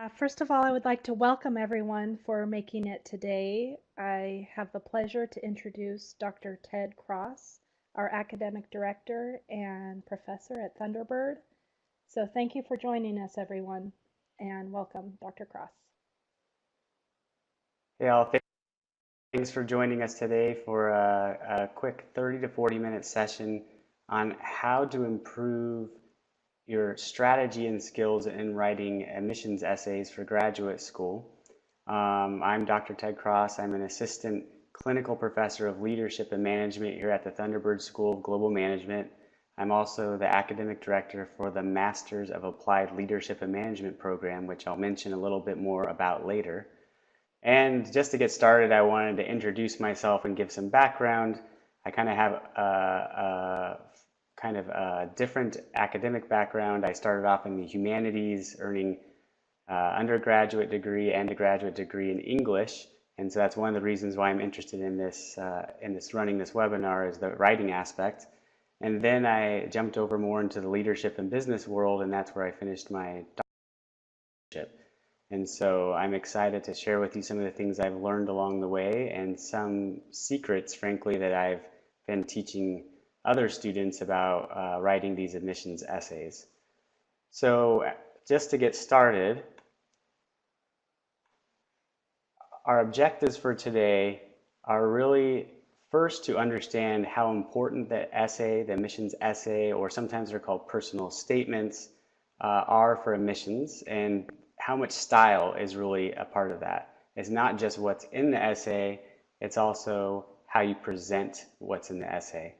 First of all, I would like to welcome everyone for making it today. I have the pleasure to introduce Dr. Ted Cross, our academic director and professor at Thunderbird. So thank you for joining us, everyone, and welcome, Dr. Cross. Hey all, thanks for joining us today for a quick 30 to 40-minute session on how to improve your strategy and skills in writing admissions essays for graduate school. I'm Dr. Ted Cross. I'm an assistant clinical professor of leadership and management here at the Thunderbird School of Global Management. I'm also the academic director for the Masters of Applied Leadership and Management program, which I'll mention a little bit more about later. And just to get started, I wanted to introduce myself and give some background. I kind of have a different academic background. I started off in the humanities, earning undergraduate degree and a graduate degree in English. And so that's one of the reasons why I'm interested in this running this webinar, is the writing aspect. And then I jumped over more into the leadership and business world, and that's where I finished my doctorate. And so I'm excited to share with you some of the things I've learned along the way and some secrets, frankly, that I've been teaching other students about writing these admissions essays. So just to get started, our objectives for today are really first to understand how important the essay, the admissions essay, or sometimes they're called personal statements, are for admissions, and how much style is really a part of that. It's not just what's in the essay, it's also how you present what's in the essay.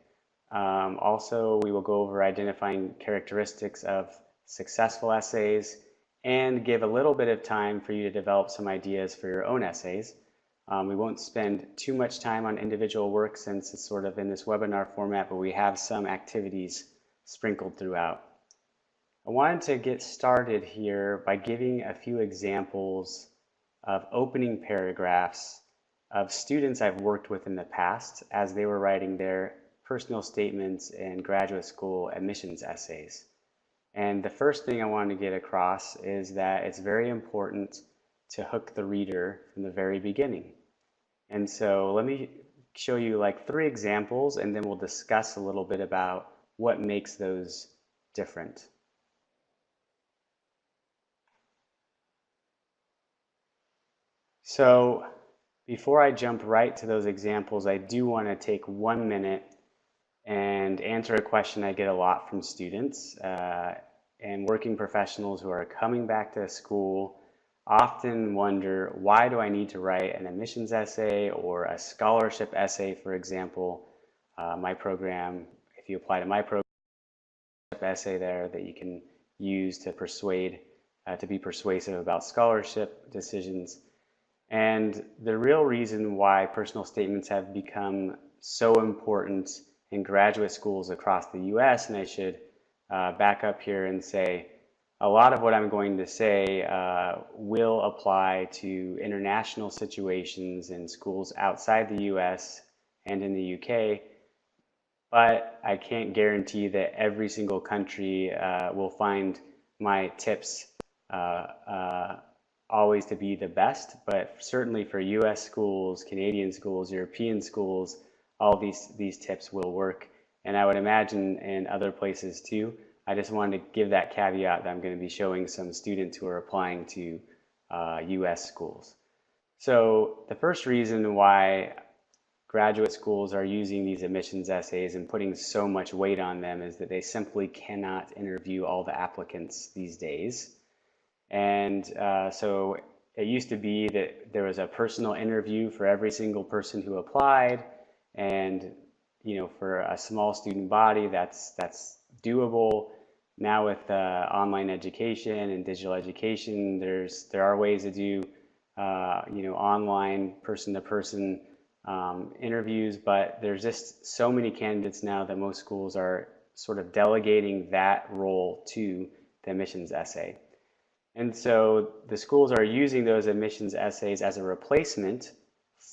Also, we will go over identifying characteristics of successful essays and give a little bit of time for you to develop some ideas for your own essays. We won't spend too much time on individual work since it's sort of in this webinar format, but we have some activities sprinkled throughout. I wanted to get started here by giving a few examples of opening paragraphs of students I've worked with in the past as they were writing their personal statements and graduate school admissions essays. And the first thing I wanted to get across is that it's very important to hook the reader from the very beginning. And so let me show you like 3 examples, and then we'll discuss a little bit about what makes those different. So before I jump right to those examples, I do want to take 1 minute and answer a question I get a lot from students and working professionals who are coming back to school. Often wonder, why do I need to write an admissions essay or a scholarship essay, for example? My program, if you apply to my program, essay there that you can use to to be persuasive about scholarship decisions. And the real reason why personal statements have become so important in graduate schools across the US, and I should back up here and say a lot of what I'm going to say will apply to international situations in schools outside the US and in the UK, but I can't guarantee that every single country will find my tips always to be the best, but certainly for US schools, Canadian schools, European schools, all these tips will work. And I would imagine in other places too. I just wanted to give that caveat that I'm going to be showing some students who are applying to US schools. So the first reason why graduate schools are using these admissions essays and putting so much weight on them is that they simply cannot interview all the applicants these days. And so it used to be that there was a personal interview for every single person who applied, and for a small student body, that's doable. Now with online education and digital education, there are ways to do online person-to-person interviews, but there's just so many candidates now that most schools are sort of delegating that role to the admissions essay. And so the schools are using those admissions essays as a replacement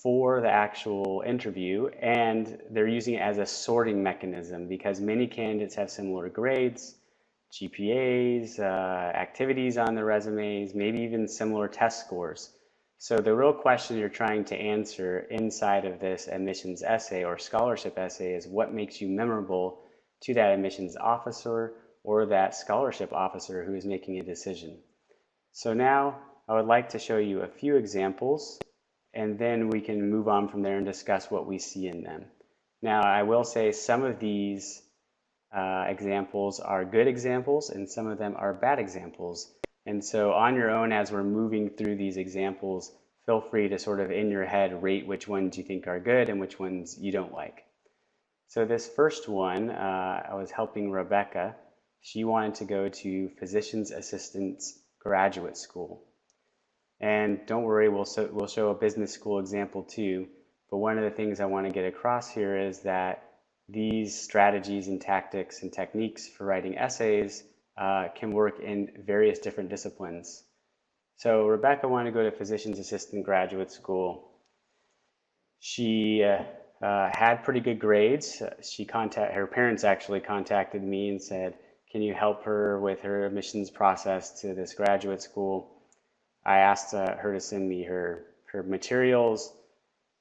for the actual interview, and they're using it as a sorting mechanism because many candidates have similar grades, GPAs, activities on the resumes, maybe even similar test scores. So the real question you're trying to answer inside of this admissions essay or scholarship essay is what makes you memorable to that admissions officer or that scholarship officer who is making a decision. So now I would like to show you a few examples, and then we can move on from there and discuss what we see in them. Now, I will say some of these examples are good examples and some of them are bad examples. And so on your own, as we're moving through these examples, feel free to sort of in your head rate which ones you think are good and which ones you don't like. So this first one, I was helping Rebecca. She wanted to go to physician's assistant's graduate school. And don't worry, we'll show a business school example too. But one of the things I want to get across here is that these strategies and tactics and techniques for writing essays can work in various different disciplines. So Rebecca wanted to go to physician's assistant graduate school. She had pretty good grades. Her parents actually contacted me and said, can you help her with her admissions process to this graduate school? I asked her to send me her materials.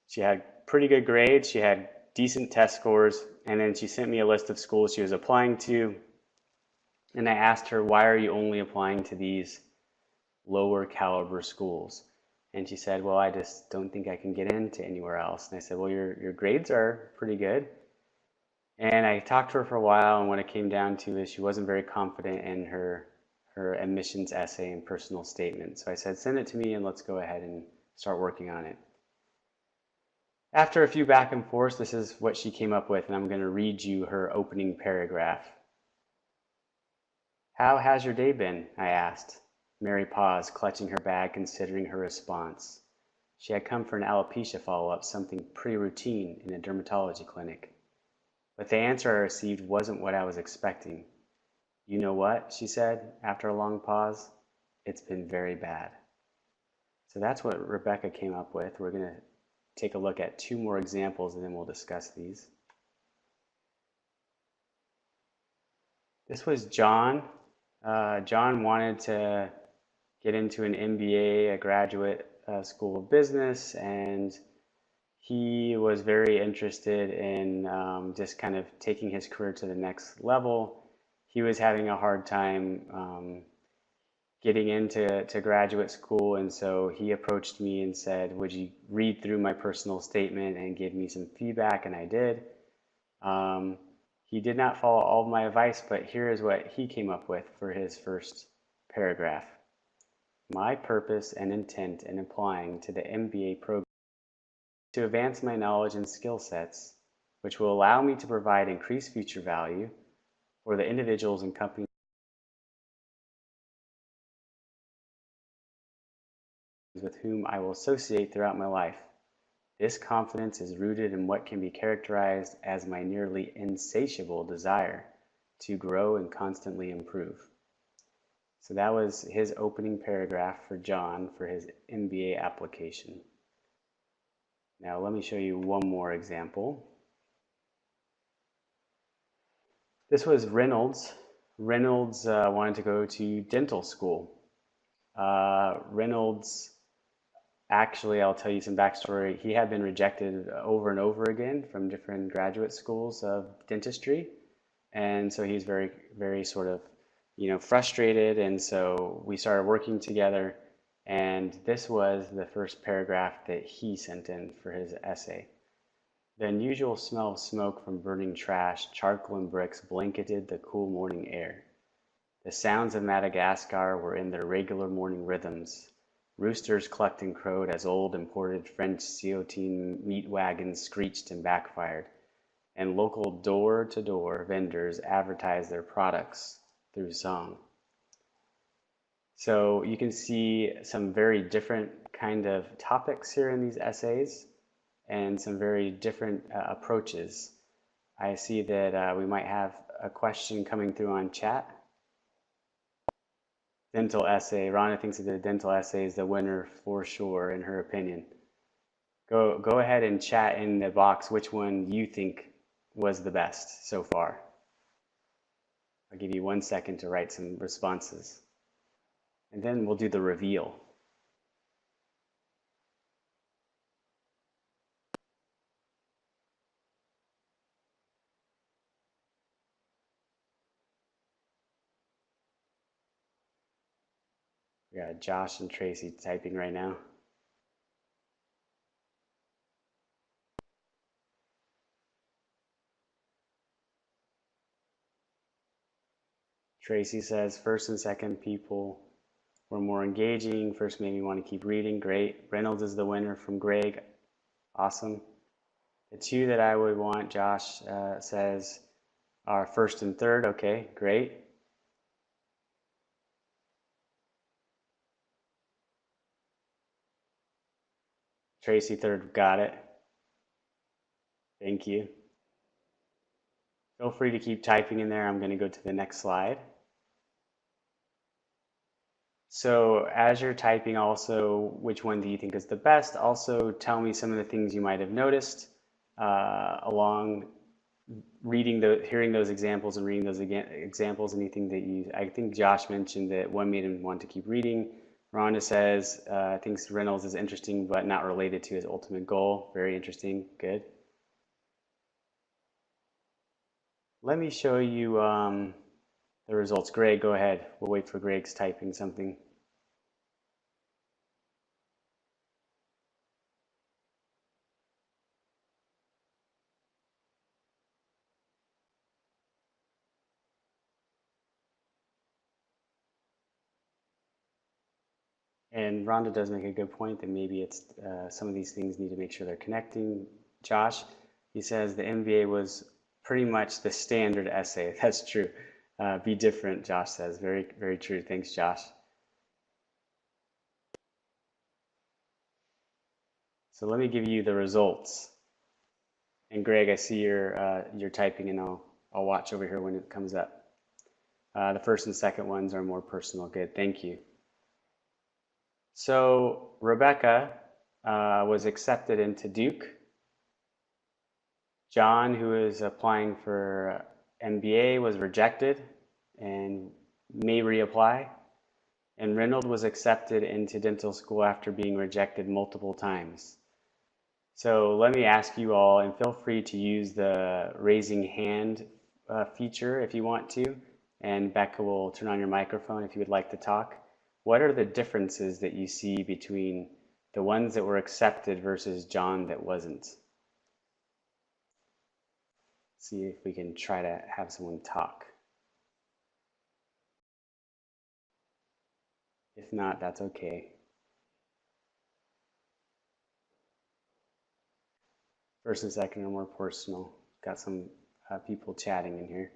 She had pretty good grades. She had decent test scores. And then she sent me a list of schools she was applying to. And I asked her, why are you only applying to these lower caliber schools? And she said, well, I just don't think I can get into anywhere else. And I said, well, your grades are pretty good. And I talked to her for a while, and what it came down to is she wasn't very confident in her admissions essay and personal statement. So I said, send it to me and let's go ahead and start working on it. After a few back and forths, this is what she came up with, and I'm going to read you her opening paragraph. How has your day been? I asked. Mary paused, clutching her bag, considering her response. She had come for an alopecia follow-up, something pretty routine in a dermatology clinic. But the answer I received wasn't what I was expecting. You know what? She said, after a long pause. It's been very bad. So that's what Rebecca came up with. We're going to take a look at two more examples and then we'll discuss these. This was John. John wanted to get into an MBA, a graduate school of business, and he was very interested in just kind of taking his career to the next level. He was having a hard time getting into graduate school, and so he approached me and said, would you read through my personal statement and give me some feedback? And I did. He did not follow all of my advice, but here is what he came up with for his first paragraph. My purpose and intent in applying to the MBA program is to advance my knowledge and skill sets, which will allow me to provide increased future value for the individuals and companies with whom I will associate throughout my life. This confidence is rooted in what can be characterized as my nearly insatiable desire to grow and constantly improve. So that was his opening paragraph for John for his MBA application. Now let me show you one more example. This was Reynolds. Reynolds wanted to go to dental school. Reynolds, actually, I'll tell you some backstory. He had been rejected over and over again from different graduate schools of dentistry. And so he's very, very sort of, frustrated. And so we started working together. And this was the first paragraph that he sent in for his essay. The unusual smell of smoke from burning trash, charcoal and bricks blanketed the cool morning air. The sounds of Madagascar were in their regular morning rhythms. Roosters clucked and crowed as old imported French Ciotine meat wagons screeched and backfired, and local door-to-door vendors advertised their products through song. So you can see some very different kind of topics here in these essays and some very different approaches. I see that we might have a question coming through on chat. Dental essay. Rhonda thinks that the dental essay is the winner for sure, in her opinion. Go ahead and chat in the box which one you think was the best so far. I'll give you 1 second to write some responses. And then we'll do the reveal. We got Josh and Tracy typing right now. Tracy says first and second people were more engaging. First made me want to keep reading. Great. Reynolds is the winner from Greg. Awesome. The two that I would want, Josh says, are first and third. Okay, great. Tracy third, got it. Thank you. Feel free to keep typing in there. I'm going to go to the next slide. So as you're typing also, which one do you think is the best? Also tell me some of the things you might have noticed along hearing those examples and reading those examples, anything that I think Josh mentioned that one made him want to keep reading. Rhonda says, thinks Reynolds is interesting, but not related to his ultimate goal. Very interesting, good. Let me show you the results. Greg, go ahead. We'll wait for Greg's typing something. And Rhonda does make a good point that maybe it's some of these things need to make sure they're connecting. Josh, he says the MBA was pretty much the standard essay. That's true. Be different, Josh says. Very, very true. Thanks, Josh. So let me give you the results. And Greg, I see you're typing, and I'll watch over here when it comes up. The first and second ones are more personal. Good, thank you. So Rebecca was accepted into Duke. John, who is applying for MBA, was rejected and may reapply. And Reynolds was accepted into dental school after being rejected multiple times. So let me ask you all, and feel free to use the raising hand feature if you want to, and Becca will turn on your microphone if you would like to talk. What are the differences that you see between the ones that were accepted versus John that wasn't? See if we can try to have someone talk. If not, that's okay. First and second are more personal. Got some people chatting in here.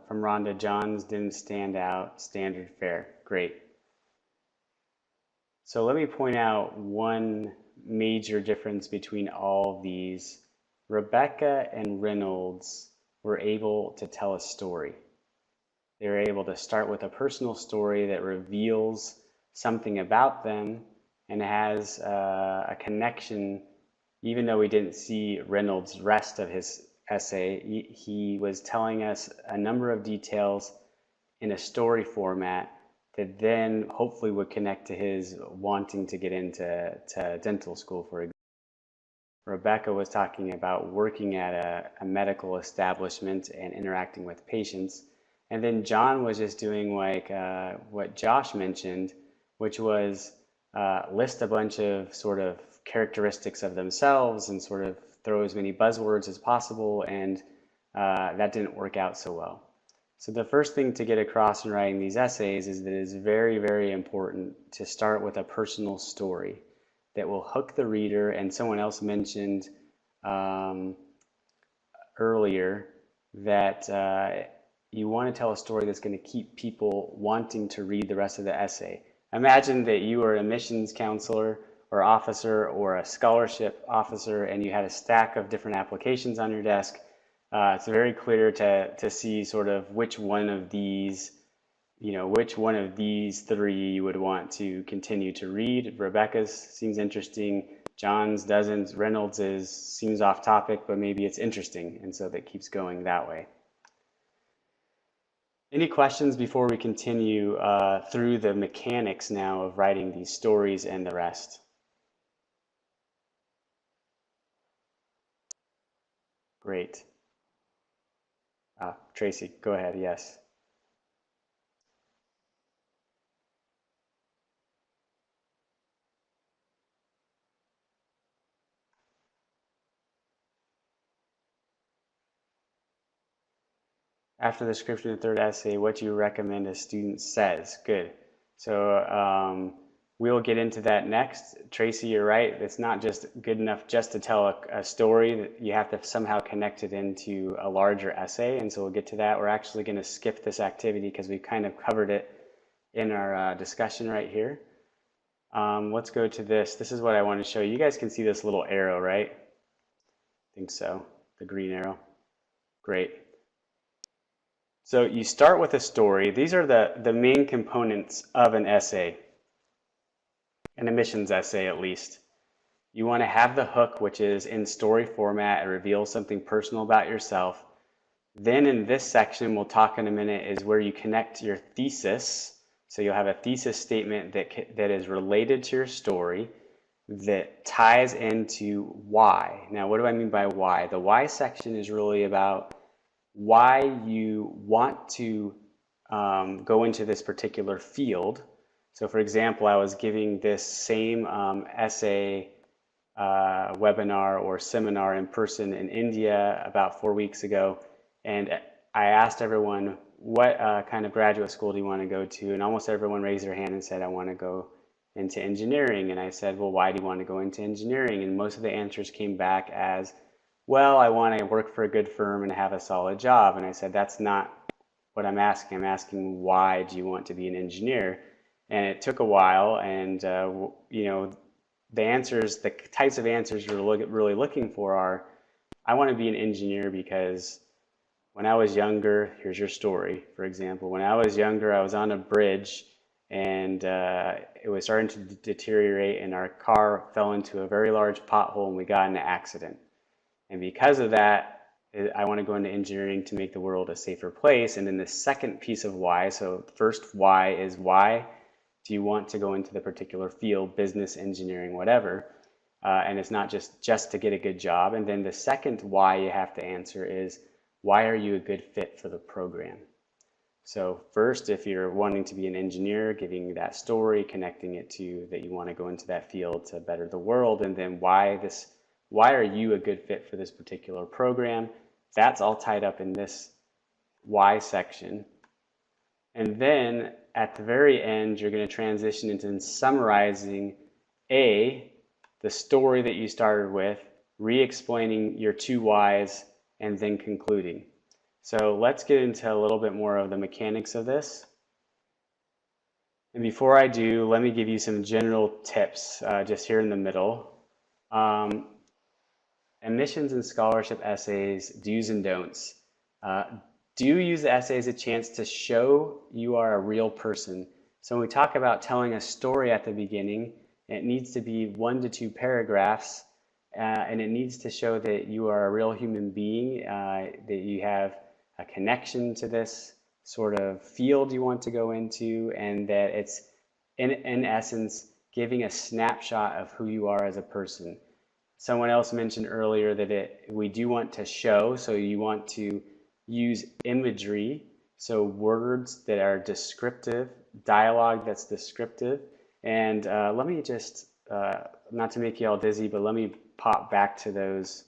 From Rhonda, John's didn't stand out, standard fare. Great. So let me point out one major difference between all of these. Rebecca and Reynolds were able to tell a story. They were able to start with a personal story that reveals something about them and has a connection. Even though we didn't see Reynolds' rest of his essay, he was telling us a number of details in a story format that then hopefully would connect to his wanting to get into dental school, for example. Rebecca was talking about working at a medical establishment and interacting with patients. And then John was just doing like what Josh mentioned, which was list a bunch of sort of characteristics of themselves and sort of throw as many buzzwords as possible, and that didn't work out so well. So the first thing to get across in writing these essays is that it's very, very important to start with a personal story that will hook the reader. And someone else mentioned earlier that you want to tell a story that's going to keep people wanting to read the rest of the essay. Imagine that you were a admissions counselor or officer or a scholarship officer and you had a stack of different applications on your desk. It's very clear to see sort of which one of these which one of these three you would want to continue to read. Rebecca's seems interesting. John's doesn't. Reynolds seems off topic, but maybe it's interesting, and so that keeps going that way. Any questions before we continue through the mechanics now of writing these stories and the rest? Great. Tracy, go ahead. Yes. After the description of the third essay, what do you recommend a student says? Good. So we'll get into that next. Tracy, you're right. It's not just good enough just to tell a story. That you have to somehow connect it into a larger essay. And so we'll get to that. We're actually going to skip this activity because we kind of covered it in our discussion right here. Let's go to this. This is what I want to show you. You guys can see this little arrow, right? I think so. The green arrow. Great. So you start with a story. These are the main components of an essay, an admissions essay at least. You want to have the hook, which is in story format. It reveals something personal about yourself. Then in this section, we'll talk in a minute, is where you connect your thesis. So you'll have a thesis statement that is related to your story that ties into why. Now, what do I mean by why? The why section is really about why you want to go into this particular field. So for example, I was giving this same essay webinar or seminar in person in India about 4 weeks ago, and I asked everyone, what kind of graduate school do you want to go to? And almost everyone raised their hand and said, I want to go into engineering. And I said, well, why do you want to go into engineering? And most of the answers came back as, well, I want to work for a good firm and have a solid job. And I said, that's not what I'm asking. I'm asking, why do you want to be an engineer? And it took a while, and the answers, the types of answers you're really looking for are, I want to be an engineer because when I was younger, here's your story, for example. When I was younger, I was on a bridge, and it was starting to deteriorate, and our car fell into a very large pothole, and we got in an accident. And because of that, I want to go into engineering to make the world a safer place. And then the second piece of why, so first why is, why do you want to go into the particular field, business, engineering, whatever. And it's not just to get a good job. And then the second why you have to answer is, why are you a good fit for the program? So first, if you're wanting to be an engineer, giving that story, connecting it to that you want to go into that field to better the world. And then why are you a good fit for this particular program? That's all tied up in this why section. And then at the very end, you're going to transition into summarizing the story that you started with, re-explaining your two whys, and then concluding. So let's get into a little bit more of the mechanics of this. And before I do, let me give you some general tips just here in the middle. Admissions and scholarship essays, do's and don'ts. Do use the essay as a chance to show you are a real person. So when we talk about telling a story at the beginning, it needs to be 1 to 2 paragraphs, and it needs to show that you are a real human being, that you have a connection to this sort of field you want to go into, and that it's, in essence, giving a snapshot of who you are as a person. Someone else mentioned earlier that we do want to show, so you want to use imagery, so words that are descriptive, dialogue that's descriptive. And let me just, not to make you all dizzy, but let me pop back to those.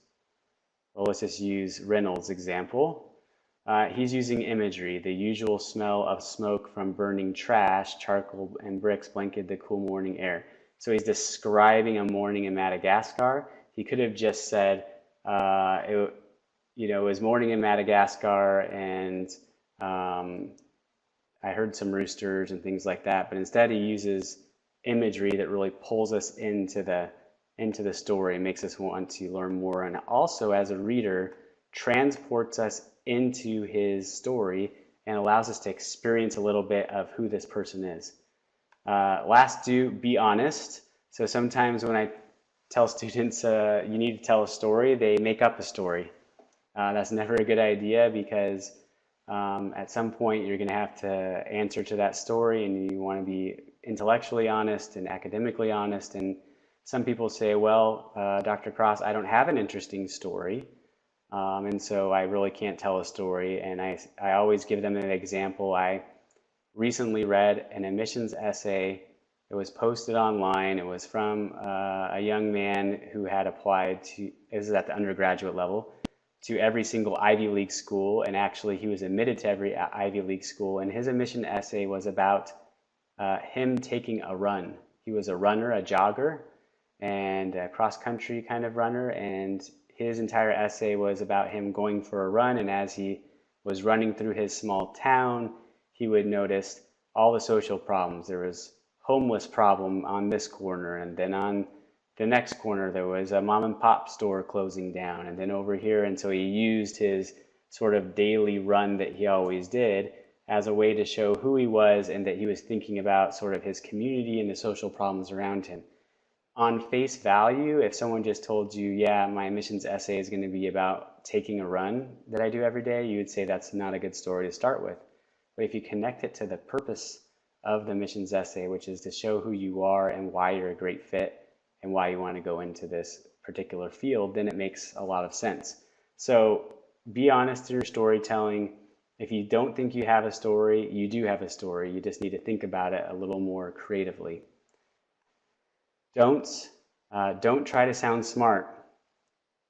Well, let's just use Reynolds' example. He's using imagery. The usual smell of smoke from burning trash, charcoal and bricks blanketed the cool morning air. So he's describing a morning in Madagascar. He could have just said, it was morning in Madagascar, and I heard some roosters and things like that. But instead, he uses imagery that really pulls us into the story and makes us want to learn more. And also, as a reader, transports us into his story and allows us to experience a little bit of who this person is. Last, be honest. So sometimes when I tell students you need to tell a story, they make up a story. That's never a good idea because at some point you're going to have to answer to that story, and you want to be intellectually honest and academically honest. And some people say, well, Dr. Cross, I don't have an interesting story, and so I really can't tell a story. And I always give them an example. I recently read an admissions essay. It was posted online. It was from a young man who had applied to, this is at the undergraduate level, to every single Ivy League school, and actually he was admitted to every Ivy League school, and his admission essay was about him taking a run. He was a runner, a jogger, and a cross-country kind of runner, and his entire essay was about him going for a run, and as he was running through his small town, he would notice all the social problems. There was homeless problem on this corner, and then on the next corner there was a mom and pop store closing down, and then over here. And so he used his sort of daily run that he always did as a way to show who he was and that he was thinking about sort of his community and the social problems around him. On face value, if someone just told you, yeah, my admissions essay is going to be about taking a run that I do every day, you would say that's not a good story to start with. But if you connect it to the purpose of the missions essay, which is to show who you are and why you're a great fit and why you want to go into this particular field, then it makes a lot of sense. So be honest in your storytelling. If you don't think you have a story, you do have a story. You just need to think about it a little more creatively. Don't try to sound smart.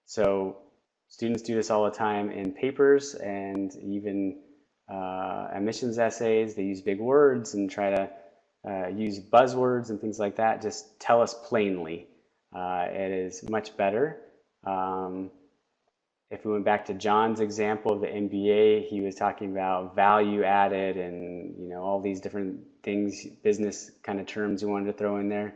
So students do this all the time in papers and even admissions essays. They use big words and try to use buzzwords and things like that. Just tell us plainly. It is much better. If we went back to John's example of the MBA, he was talking about value added and all these different things, business kind of terms you wanted to throw in there.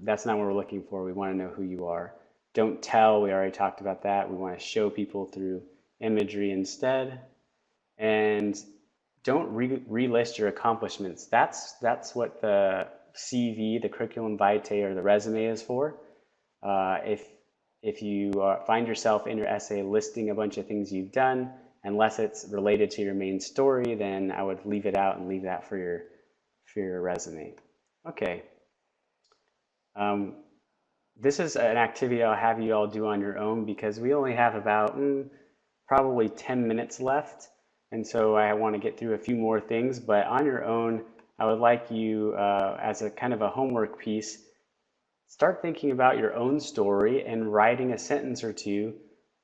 That's not what we're looking for. We want to know who you are. Don't tell. We already talked about that. We want to show people through imagery instead. And don't relist your accomplishments. That's what the CV, the curriculum vitae, or the resume is for. If you find yourself in your essay listing a bunch of things you've done, unless it's related to your main story, then I would leave it out and leave that for your resume. Okay. This is an activity I'll have you all do on your own because we only have about probably 10 minutes left. And so I want to get through a few more things, but on your own, I would like you, as a kind of a homework piece, start thinking about your own story and writing a sentence or two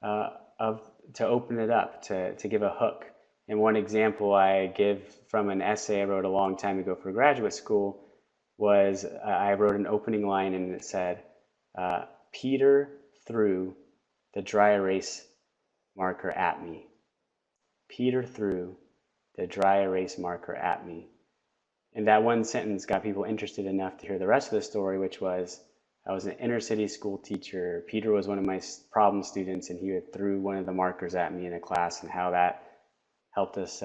to open it up, to give a hook. And one example I give from an essay I wrote a long time ago for graduate school was I wrote an opening line and it said, Peter threw the dry erase marker at me. Peter threw the dry erase marker at me. And that one sentence got people interested enough to hear the rest of the story, which was, I was an inner city school teacher. Peter was one of my problem students, and he threw one of the markers at me in a class, and how that helped us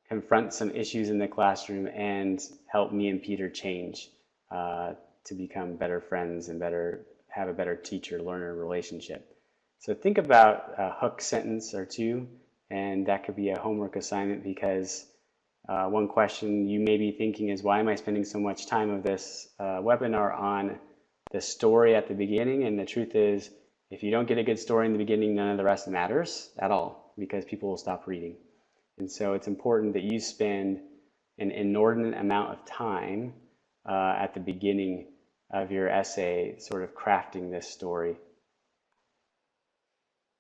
confront some issues in the classroom and help me and Peter change to become better friends and have a better teacher-learner relationship. So think about a hook sentence or two, and that could be a homework assignment, because one question you may be thinking is, why am I spending so much time of this webinar on the story at the beginning? And the truth is, if you don't get a good story in the beginning, none of the rest matters at all, because people will stop reading. And so it's important that you spend an inordinate amount of time at the beginning of your essay sort of crafting this story.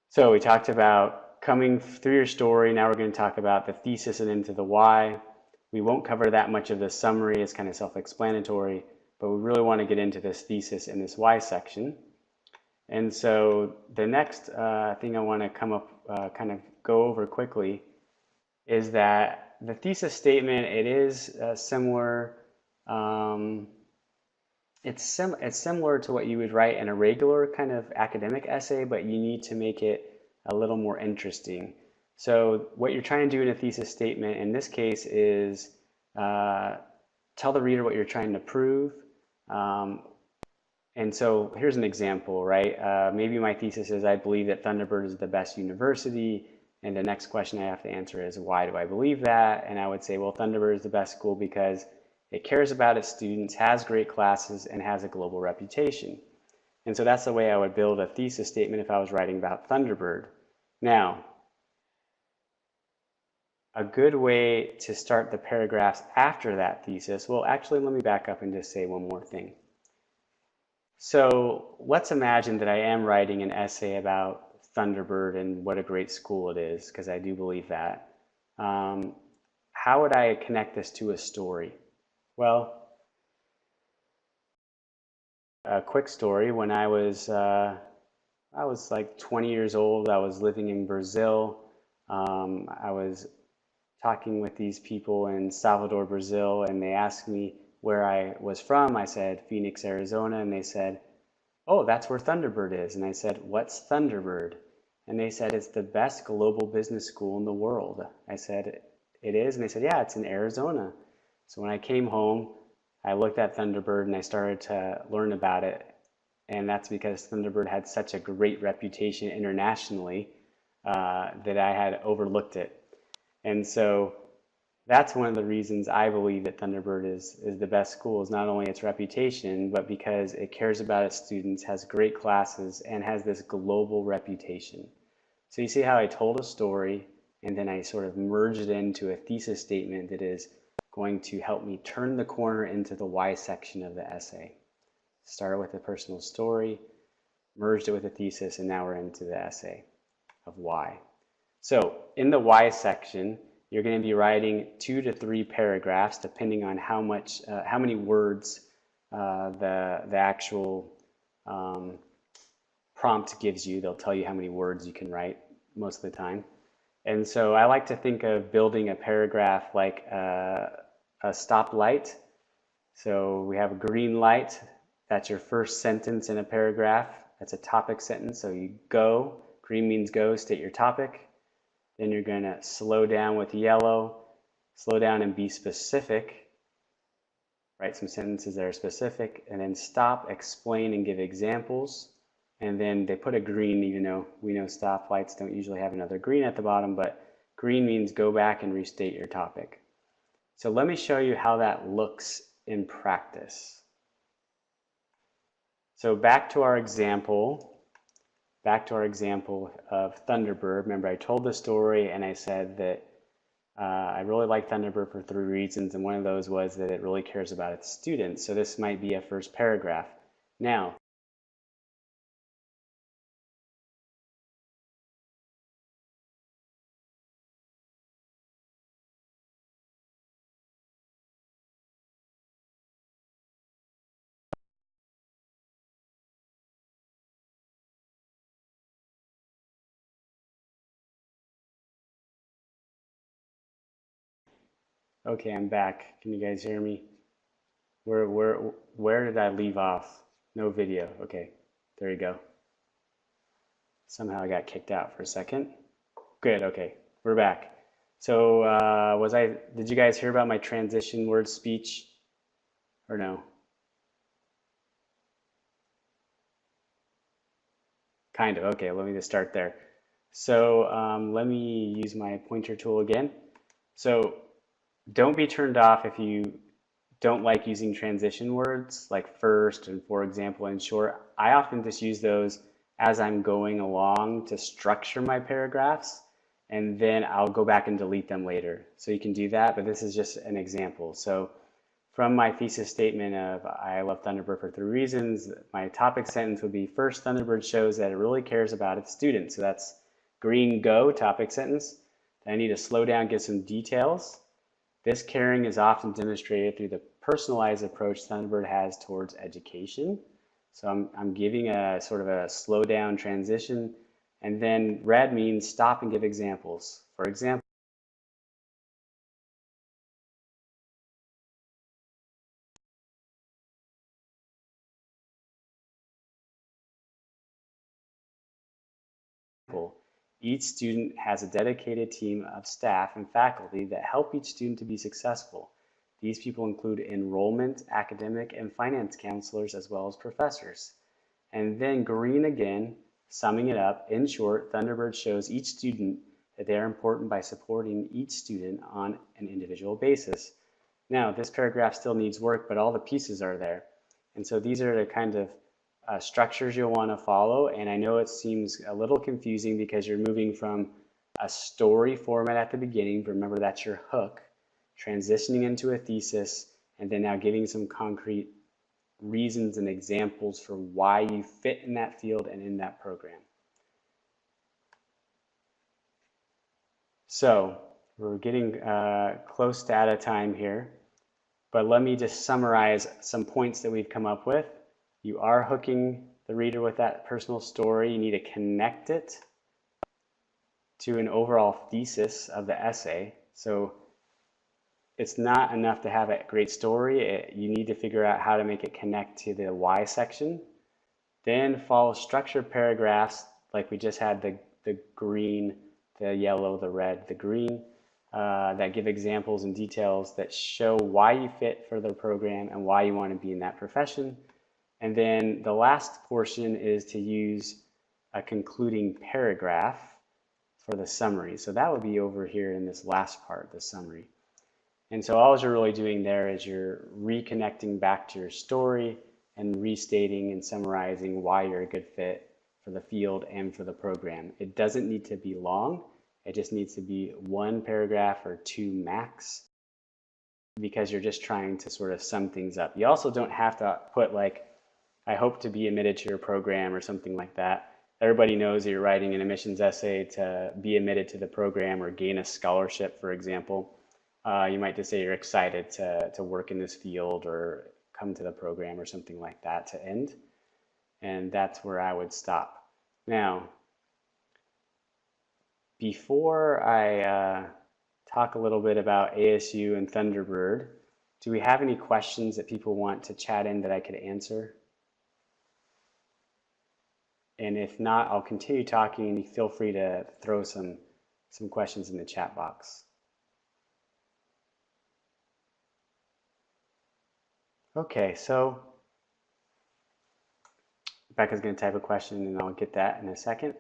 So we talked about coming through your story. Now we're going to talk about the thesis and into the why. We won't cover that much of the summary. It's kind of self-explanatory, but we really want to get into this thesis in this why section. And so the next thing I want to kind of go over quickly is that the thesis statement, it is similar. It's similar to what you would write in a regular kind of academic essay, but you need to make it a little more interesting. So what you're trying to do in a thesis statement in this case is uh, tell the reader what you're trying to prove. Um, and so here's an example, right? Maybe my thesis is I believe that Thunderbird is the best university. And the next question I have to answer is why do I believe that? And I would say, well, Thunderbird is the best school because it cares about its students, has great classes, and has a global reputation. And so that's the way I would build a thesis statement if I was writing about Thunderbird. Now, a good way to start the paragraphs after that thesis, well, actually, let me back up and just say one more thing. So let's imagine that I am writing an essay about Thunderbird and what a great school it is, because I do believe that. Um, how would I connect this to a story? Well, a quick story. When I was like 20 years old. I was living in Brazil. I was talking with these people in Salvador, Brazil, and they asked me where I was from. I said Phoenix, Arizona, and they said, "Oh, that's where Thunderbird is." And I said, "What's Thunderbird?" And they said, "It's the best global business school in the world." I said, "It is?" And they said, "Yeah, it's in Arizona." So when I came home, I looked at Thunderbird and I started to learn about it. And that's because Thunderbird had such a great reputation internationally that I had overlooked it. And so that's one of the reasons I believe that Thunderbird is the best school, is not only its reputation, but because it cares about its students, has great classes, and has this global reputation. So you see how I told a story and then I sort of merged it into a thesis statement that is going to help me turn the corner into the why section of the essay. Started with a personal story, merged it with a thesis, and now we're into the essay of why. So in the why section, you're going to be writing 2 to 3 paragraphs, depending on how many words the actual prompt gives you. They'll tell you how many words you can write most of the time. And so I like to think of building a paragraph like a stoplight. So we have a green light. That's your first sentence in a paragraph. That's a topic sentence. So you go, green means go, state your topic. Then you're going to slow down with yellow, slow down and be specific. Write some sentences that are specific, and then stop, explain, and give examples. And then they put a green, even though we know stoplights don't usually have another green at the bottom, but green means go back and restate your topic. So let me show you how that looks in practice. So back to our example of Thunderbird. Remember, I told the story and I said that I really like Thunderbird for 3 reasons, and one of those was that it really cares about its students. So this might be a first paragraph. Now, okay, I'm back. Can you guys hear me? Where did I leave off? No video. Okay, there you go. Somehow I got kicked out for a second. Good. Okay, we're back. So did you guys hear about my transition word speech or no? Kind of. Okay, let me just start there. So let me use my pointer tool again. So don't be turned off if you don't like using transition words like first and for example and short. I often just use those as I'm going along to structure my paragraphs, and then I'll go back and delete them later. So you can do that, but this is just an example. So from my thesis statement of I love Thunderbird for 3 reasons, my topic sentence would be first, Thunderbird shows that it really cares about its students. So that's green go topic sentence. Then I need to slow down, give some details. This caring is often demonstrated through the personalized approach Thunderbird has towards education. So I'm giving a sort of a slow down transition. And then red means stop and give examples. For example, Each student has a dedicated team of staff and faculty that help each student to be successful. These people include enrollment, academic, and finance counselors, as well as professors. And then green again, summing it up, in short, Thunderbird shows each student that they are important by supporting each student on an individual basis. Now, this paragraph still needs work, but all the pieces are there. And so these are the kind of structures you'll want to follow. And I know it seems a little confusing because you're moving from a story format at the beginning, remember that's your hook, transitioning into a thesis, and then now giving some concrete reasons and examples for why you fit in that field and in that program. So we're getting close to out of time here, but let me just summarize some points that we've come up with. You are hooking the reader with that personal story. You need to connect it to an overall thesis of the essay. So it's not enough to have a great story. You need to figure out how to make it connect to the why section. Then follow structured paragraphs like we just had the green, the yellow, the red, the green, that give examples and details that show why you fit for the program and why you want to be in that profession. And then the last portion is to use a concluding paragraph for the summary. So that would be over here in this last part, the summary. And so all you're really doing there is you're reconnecting back to your story and restating and summarizing why you're a good fit for the field and for the program. It doesn't need to be long. It just needs to be one paragraph or two max, because you're just trying to sort of sum things up. You also don't have to put like, I hope to be admitted to your program or something like that. Everybody knows that you're writing an admissions essay to be admitted to the program or gain a scholarship, for example. You might just say you're excited to work in this field or come to the program or something like that to end. And that's where I would stop. Now, before I talk a little bit about ASU and Thunderbird, do we have any questions that people want to chat in that I could answer? And if not, I'll continue talking and feel free to throw some questions in the chat box. Okay, so Becca's going to type a question and I'll get that in a second.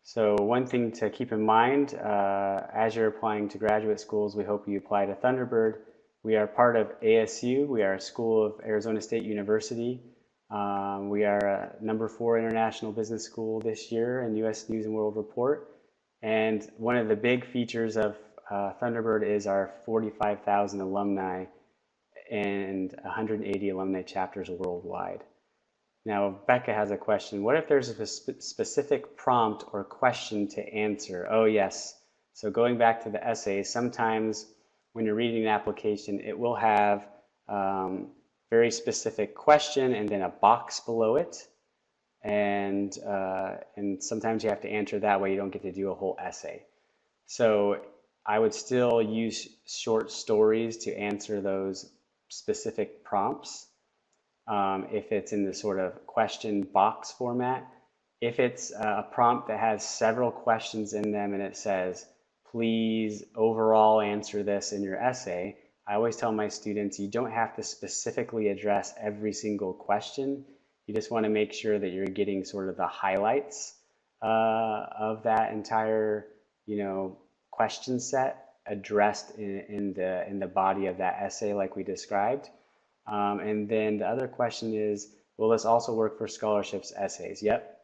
So one thing to keep in mind, as you're applying to graduate schools, we hope you apply to Thunderbird. We are part of ASU. We are a school of Arizona State University. We are a #4 international business school this year in U.S. News and World Report. And one of the big features of Thunderbird is our 45,000 alumni and 180 alumni chapters worldwide. Now, Becca has a question. What if there's a specific prompt or question to answer? Oh, yes. So going back to the essay, sometimes when you're reading an application, it will have very specific question and then a box below it. And sometimes you have to answer that way. You don't get to do a whole essay. So I would still use short stories to answer those specific prompts. If it's in the sort of question box format. If it's a prompt that has several questions in them and it says, please overall answer this in your essay, I always tell my students, you don't have to specifically address every single question. You just want to make sure that you're getting sort of the highlights of that entire, question set addressed in the body of that essay like we described. And then the other question is, will this also work for scholarships essays? Yep.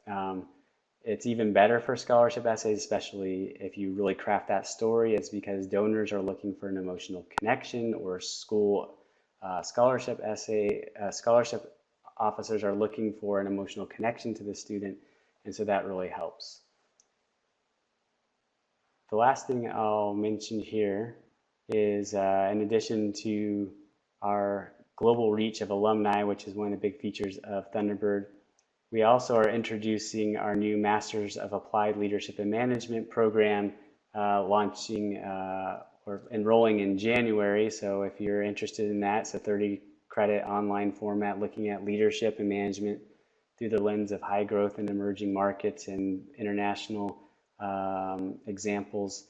It's even better for scholarship essays, especially if you really craft that story. It's because donors are looking for an emotional connection, or school scholarship officers are looking for an emotional connection to the student. And so that really helps. The last thing I'll mention here is in addition to our global reach of alumni, which is one of the big features of Thunderbird, we also are introducing our new Masters of Applied Leadership and Management program, launching or enrolling in January. So if you're interested in that, it's a 30-credit online format looking at leadership and management through the lens of high growth and emerging markets and international examples.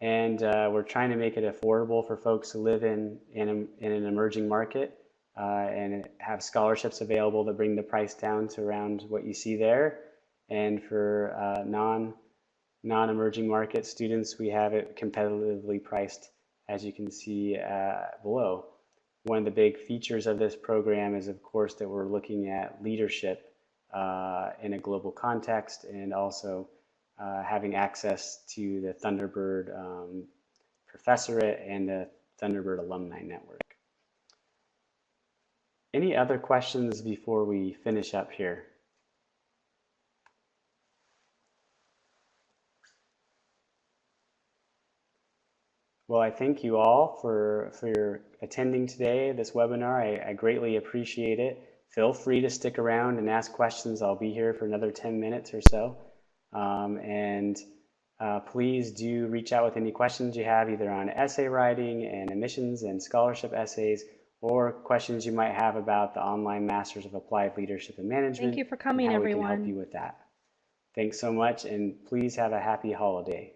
And we're trying to make it affordable for folks to live in an emerging market and have scholarships available that bring the price down to around what you see there. And for non-emerging market students, we have it competitively priced, as you can see below. One of the big features of this program is, of course, that we're looking at leadership in a global context and also having access to the Thunderbird professorate and the Thunderbird alumni network. Any other questions before we finish up here? Well, I thank you all for your attending today, this webinar. I greatly appreciate it. Feel free to stick around and ask questions. I'll be here for another 10 minutes or so. Please do reach out with any questions you have, either on essay writing and admissions and scholarship essays, or questions you might have about the online Masters of Applied Leadership and Management. Thank you for coming, and how everyone. we can help you with that. Thanks so much, and please have a happy holiday.